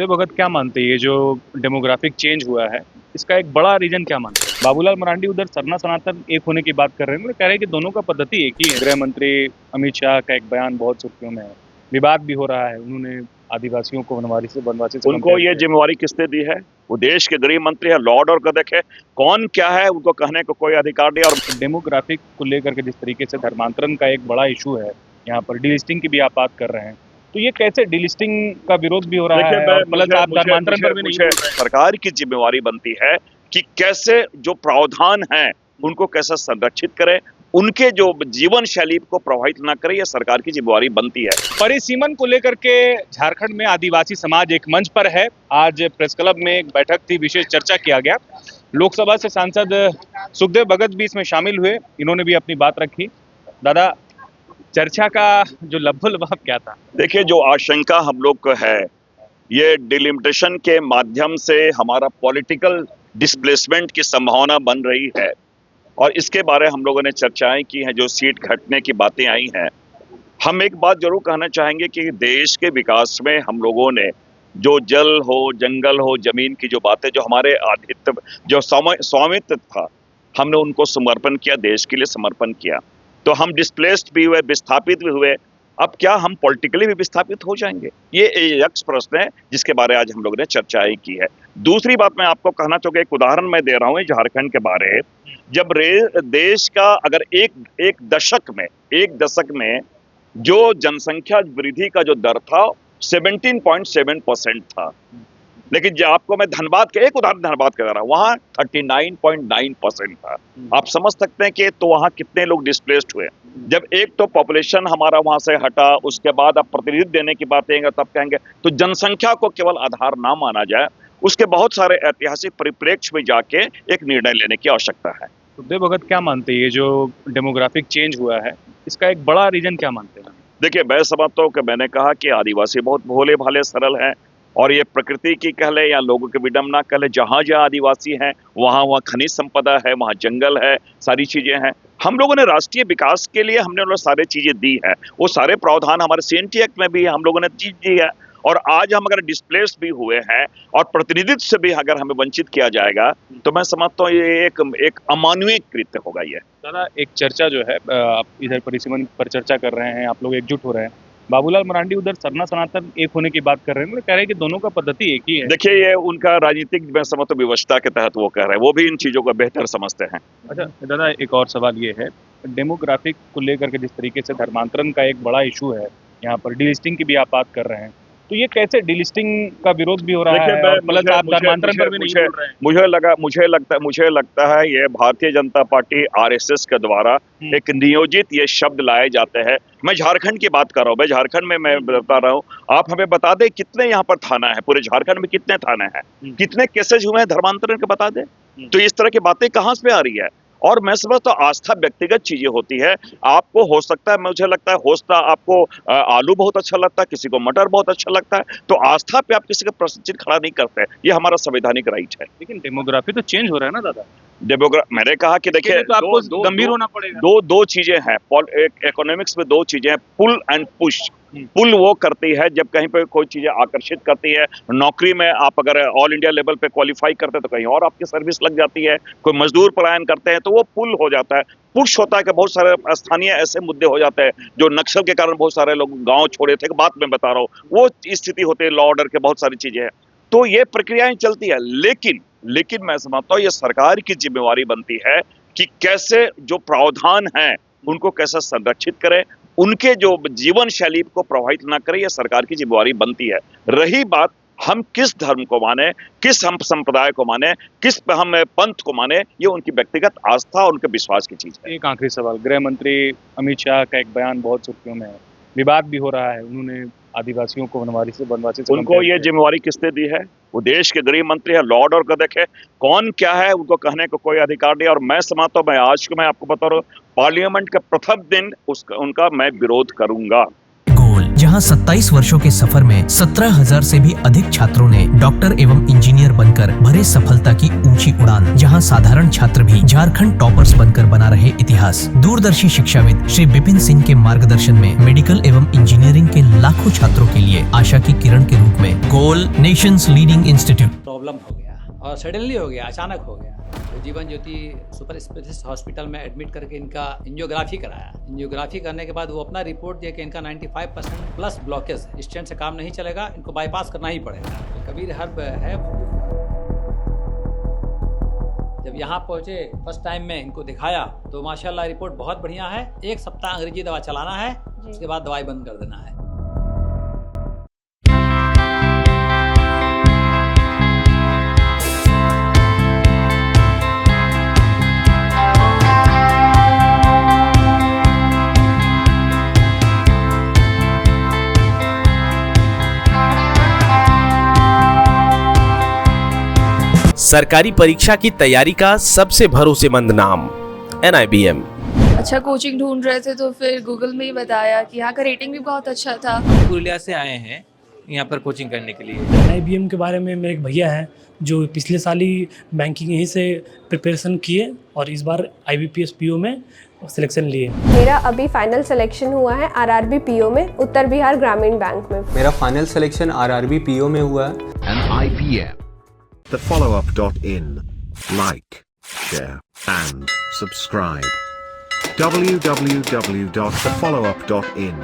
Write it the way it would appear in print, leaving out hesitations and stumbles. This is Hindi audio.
भगत क्या मानते हैं ये जो डेमोग्राफिक चेंज हुआ है इसका एक बड़ा रीजन क्या मानते हैं? बाबूलाल मरांडी उधर सरना सनातन एक होने की बात कर रहे हैं, वो कह रहे हैं कि दोनों का पद्धति एक ही है। गृह मंत्री अमित शाह का एक बयान बहुत सुर्खियों में है, विवाद भी हो रहा है। उन्होंने आदिवासियों को वनवासी से उनको ये जिम्मेवारी किसने दी है? वो देश के गृह मंत्री है, लॉर्ड और को देखे कौन क्या है, उनको कहने को कोई अधिकार नहीं। और डेमोग्राफिक को लेकर के जिस तरीके से धर्मांतरण का एक बड़ा इशू है, यहाँ पर डीलिस्टिंग की भी आप बात कर रहे हैं, तो ये कैसे डीलिस्टिंग का विरोध भी हो रहा है और प्लस आप धर्मांतरण पर भी नहीं बोल रहे हैं। सरकार की जिम्मेवारी बनती है कि कैसे जो प्रावधान है उनको कैसे संरक्षित करे, उनके जो जीवन शैली को प्रभावित ना करे, यह सरकार की जिम्मेवारी बनती है। परिसीमन को लेकर के झारखंड में आदिवासी समाज एक मंच पर है। आज प्रेस क्लब में एक बैठक थी, विशेष चर्चा किया गया। लोकसभा से सांसद सुखदेव भगत भी इसमें शामिल हुए, इन्होंने भी अपनी बात रखी। दादा, चर्चा का जो लब्बो-लबाब क्या था? देखिए, जो आशंका हम लोग को है, ये डिलिमिटेशन के माध्यम से हमारा पॉलिटिकल डिस्प्लेसमेंट की संभावना बन रही है और इसके बारे हम लोगों ने चर्चाएं की हैं, जो सीट घटने की बातें आई हैं। हम एक बात जरूर कहना चाहेंगे कि देश के विकास में हम लोगों ने जो जल हो, जंगल हो, जमीन की जो बातें, जो हमारे आधित्य, जो स्वामित्व था, हमने उनको समर्पण किया, देश के लिए समर्पण किया। तो हम डिस्प्लेस्ड भी हुए, विस्थापित भी हुए। अब क्या हम पॉलिटिकली भी विस्थापित हो जाएंगे? ये एक प्रश्न है जिसके बारे आज हम लोगों ने चर्चाएं की है। दूसरी बात मैं आपको कहना चाहूंगा, एक उदाहरण मैं दे रहा हूं झारखंड के बारे। जब देश का अगर एक दशक में जो जनसंख्या वृद्धि का जो दर था 17.7% था, लेकिन जो आपको मैं धनबाद के एक उदाहरण धनबाद का दे रहा हूं, वहां 39.9% था। आप समझ सकते हैं कि तो वहां कितने लोग डिस्प्लेस्ड हुए। जब एक तो पॉपुलेशन हमारा वहां से हटा, उसके बाद आप प्रतिनिधित्व देने की बात कहेंगे तब कहेंगे तो जनसंख्या को केवल आधार ना माना जाए, उसके बहुत सारे ऐतिहासिक परिप्रेक्ष्य में जाके एक निर्णय लेने की आवश्यकता है। सुखदेव भगत क्या मानते हैं ये जो डेमोग्राफिक चेंज हुआ है इसका एक बड़ा रीजन क्या मानते हैं? देखिए, मैं समझता हूँ कि मैंने कहा कि आदिवासी बहुत भोले भाले सरल हैं और ये प्रकृति की कह ले या लोगों की विडंबना कह ले, जहां जहां आदिवासी हैं वहां खनिज संपदा है, वहां जंगल है, सारी चीजें हैं। हम लोगों ने राष्ट्रीय विकास के लिए हमने उन्हें सारी चीजें दी है, वो सारे प्रावधान हमारे सीएनटी एक्ट में भी हम लोगों ने चीज दी है। और आज हम अगर डिस्प्लेस भी हुए हैं और प्रतिनिधित्व से भी अगर हमें वंचित किया जाएगा तो मैं समझता हूँ ये एक अमानवीय कृत्य होगा। ये दादा, एक चर्चा जो है, आप इधर परिसीमन पर चर्चा कर रहे हैं, आप लोग एकजुट हो रहे हैं। बाबूलाल मरांडी उधर सरना सनातन एक होने की बात कर रहे हैं, वो कह रहे हैं कि दोनों का पद्धति एक ही है। देखिए, ये उनका राजनीतिक मैं समझता हूँ व्यवस्था के तहत वो कह रहे हैं, वो भी इन चीजों को बेहतर समझते हैं। अच्छा दादा, एक और सवाल ये है, डेमोग्राफिक को लेकर के जिस तरीके से धर्मांतरण का एक बड़ा इशू है, यहाँ पर डीलिस्टिंग की भी आप बात कर रहे हैं, तो ये कैसे डीलिस्टिंग का विरोध भी हो रहा है और प्लस आप धर्मांतरण पर भी नहीं बोल रहे हैं? मुझे लगता है ये भारतीय जनता पार्टी आरएसएस के द्वारा एक नियोजित ये शब्द लाए जाते हैं। मैं झारखंड की बात कर रहा हूँ, मैं झारखंड में मैं बता रहा हूँ। आप हमें बता दें कितने यहाँ पर थाना है, पूरे झारखंड में कितने थाने हैं, कितने केसेज हुए हैं धर्मांतरण के, बता दें। तो इस तरह की बातें कहाँ से आ रही है? और मैं समझता हूँ आस्था व्यक्तिगत चीजें होती है। आपको हो सकता है, मुझे लगता है होता आपको आलू बहुत अच्छा लगता है, किसी को मटर बहुत अच्छा लगता है, तो आस्था पे आप किसी का प्रश्न चिन्ह खड़ा नहीं करते। ये हमारा संवैधानिक राइट है। लेकिन डेमोग्राफी तो चेंज हो रहा है ना दादा। मैंने कहा कि देखिए, तो आपको गंभीर होना पड़ेगा। दो चीजें हैं इकोनॉमिक्स में, दो चीजें हैं, पुल एंड पुश। पुल वो करती है जब कहीं पे कोई चीजें आकर्षित करती है। नौकरी में आप अगर ऑल इंडिया लेवल पे क्वालिफाई करते हैं तो कहीं और आपकी सर्विस लग जाती है। कोई मजदूर पलायन करते हैं तो वो पुल हो जाता है। पुश होता है कि बहुत सारे स्थानीय ऐसे मुद्दे हो जाते हैं जो नक्सल के कारण बहुत सारे लोग गांव छोड़े थे, बात में बता रहा हूँ, वो स्थिति होती है, लॉ ऑर्डर के बहुत सारी चीजें हैं। तो ये प्रक्रियाएं चलती है, लेकिन मैं समझता हूँ ये सरकार की जिम्मेवारी बनती है कि कैसे जो प्रावधान हैं उनको कैसे संरक्षित करें, उनके जो जीवन शैली को प्रभावित ना करे, यह सरकार की जिम्मेवारी बनती है। रही बात हम किस धर्म को माने, किस हम संप्रदाय को माने, किस हम पंथ को माने, ये उनकी व्यक्तिगत आस्था और उनके विश्वास की चीज है। एक आखिरी सवाल, गृह मंत्री अमित शाह का एक बयान बहुत सुर्खियों में है, विवाद भी हो रहा है। उन्होंने आदिवासियों को वनवासी से उनको ये जिम्मेवारी किसने दी है? वो देश के गृह मंत्री है, लॉर्ड और को देखे कौन क्या है, उनको कहने को कोई अधिकार नहीं। और मैं समझता हूँ, मैं आपको बता रहा हूँ, पार्लियामेंट के प्रथम दिन उनका मैं विरोध करूंगा। जहां 27 वर्षों के सफर में 17,000 से भी अधिक छात्रों ने डॉक्टर एवं इंजीनियर बनकर भरे सफलता की ऊंची उड़ान। जहां साधारण छात्र भी झारखंड टॉपर्स बनकर बना रहे इतिहास। दूरदर्शी शिक्षाविद श्री विपिन सिंह के मार्गदर्शन में मेडिकल एवं इंजीनियरिंग के लाखों छात्रों के लिए आशा की किरण के रूप में गोल नेशंस लीडिंग इंस्टीट्यूट। प्रॉब्लम हो गया और सडनली हो गया, अचानक हो गया। तो Jeevan Jyoti super specialist hospital में एडमिट करके इनका एंजियोग्राफी कराया। एंजियोग्राफी करने के बाद वो अपना रिपोर्ट दिया कि इनका 95% प्लस ब्लॉकेज है, स्टेंट से काम नहीं चलेगा, इनको बाईपास करना ही पड़ेगा। तो कबीर हर्ब है। जब यहाँ पहुँचे फर्स्ट टाइम में इनको दिखाया तो माशाल्लाह रिपोर्ट बहुत बढ़िया है। 1 सप्ताह अंग्रेजी दवा चलाना है, उसके बाद दवाई बंद कर देना है। सरकारी परीक्षा की तैयारी का सबसे भरोसेमंद नाम NIBM। अच्छा कोचिंग ढूंढ रहे थे तो फिर गूगल में ही बताया कि यहाँ का रेटिंग भी बहुत अच्छा था। पुरुलिया से आए हैं यहाँ पर कोचिंग करने के लिए। NIBM के बारे में मेरे एक भैया हैं जो पिछले साल ही बैंकिंग यहीं से प्रिपरेशन किए और इस बार IBPS PO में सिलेक्शन लिए। मेरा अभी फाइनल सिलेक्शन हुआ है RRB PO में, उत्तर बिहार ग्रामीण बैंक में। मेरा फाइनल सिलेक्शन RRB PO में हुआ है। IBM, thefollowup.in. Like, share and subscribe. www.thefollowup.in